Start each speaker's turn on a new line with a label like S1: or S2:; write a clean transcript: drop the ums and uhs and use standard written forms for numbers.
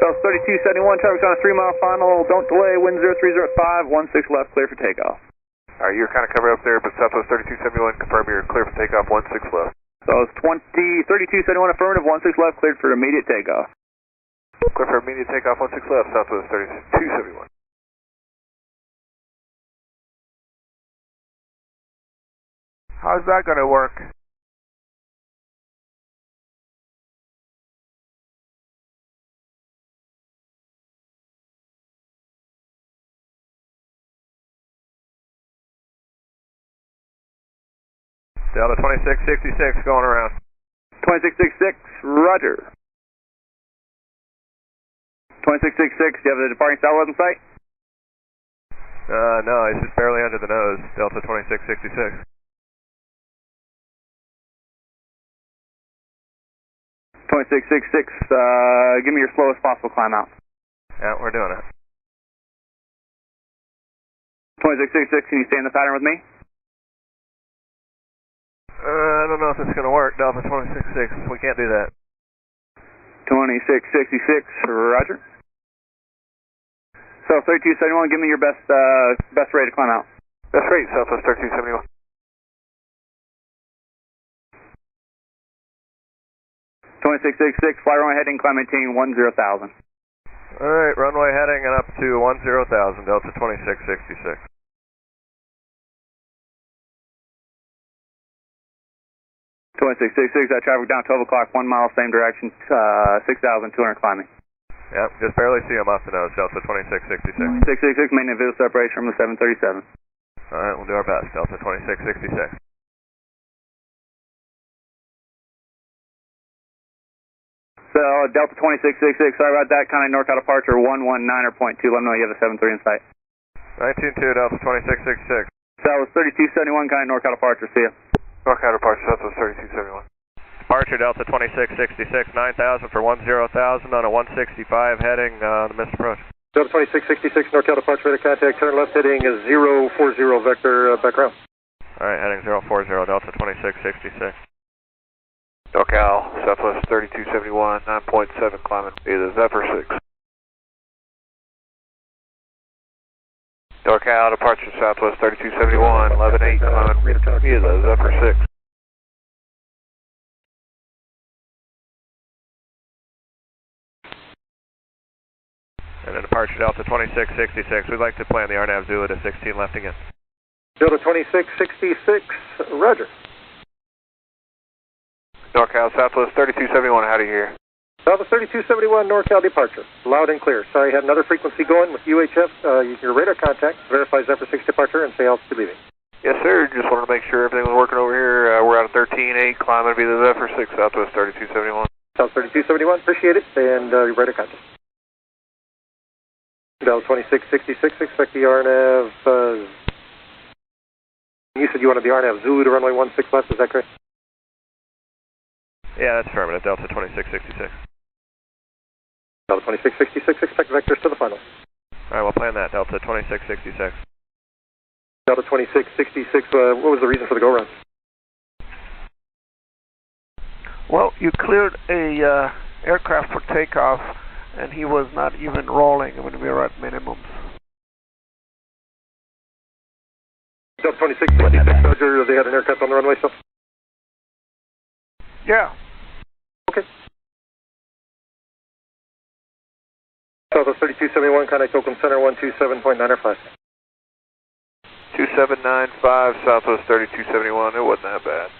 S1: South 3271, traffic's on a 3-mile final, don't delay, wind 0305, 16 left, clear for takeoff.
S2: Alright, you're kind of covered up there, but Southwest 3271, confirm you're clear for takeoff, 16 left.
S1: So it's 3271 affirmative, 16 left, cleared for immediate takeoff.
S2: Clear for immediate takeoff, 16 left, Southwest 3271.
S3: How's that going to work?
S2: Delta 2666 going around.
S1: 2666, roger. 2666, do you have the departing satellite in sight?
S2: No, it's just barely under the nose, Delta 2666.
S1: 2666, give me your slowest possible climb out.
S2: Yeah, we're doing it.
S1: 2666, can you stay in the pattern with me?
S2: I don't know if it's going to work, Delta 266. We can't do that.
S1: 2666, roger. So 3271, give me your best rate to climb out.
S2: Best rate, Southwest 3271.
S1: 2666, fly runway heading, climb maintain 10,000.
S2: Alright, runway heading and up to 10,000, Delta 2666.
S1: 2666, traffic down 12 o'clock, 1 mile, same direction, 6,200 climbing.
S2: Yep, just barely see him off the nose, Delta 2666.
S1: 666, maintain visual separation from the 737.
S2: Alright, we'll do our best, Delta 2666.
S1: So, Delta 2666, sorry about that, kind of NorCal departure 119 or .2, let me know you have a 73 in sight.
S2: 192, Delta 2666.
S1: So, that was 3271, kind of NorCal departure, see ya.
S2: NorCal departure, Southwest 3271. Departure, Delta 2666, 9,000 for 10,000 on a 165 heading on the missed approach.
S4: Delta 2666, NorCal departure, radar contact, turn left heading is 040 vector, background.
S2: Alright, heading 040, Delta 2666. NorCal, Southwest 3271, 9.7 climbing via the Zephyr 6. NorCal, departure Southwest 3271, 11.8 climbing via the Zephyr 6. And then departure Delta 2666, we'd like to plan the RNAV Zulu to 16 left again.
S4: Delta 2666, roger.
S2: NorCal, Southwest 3271, how do you hear?
S4: Southwest 3271, NorCal departure, loud and clear. Sorry, had another frequency going with UHF, your radar contact, verify Zephyr 6 departure and say altitude leaving.
S2: Yes sir, just wanted to make sure everything was working over here. We're out of 13.8, climbing via the Zephyr 6, Southwest 3271.
S4: South 3271, appreciate it, and your radar contact. Delta 2666, expect the RNAV, you said you wanted the RNAV Zulu to runway 16 left, is that correct?
S2: Yeah, that's affirmative, Delta 2666.
S4: Delta 2666, expect vectors to the final.
S2: Alright, we'll plan that, Delta 2666.
S4: Delta 2666, what was the reason for the go-round?
S3: Well, you cleared a aircraft for takeoff, and he was not even rolling when we were at minimums.
S4: Delta 2666, Roger, they had an aircraft on the runway still?
S3: Yeah.
S4: Okay. Southwest 3271, contact Oakland Center 127.9 or 5.
S2: 2795, Southwest 3271, it wasn't that bad.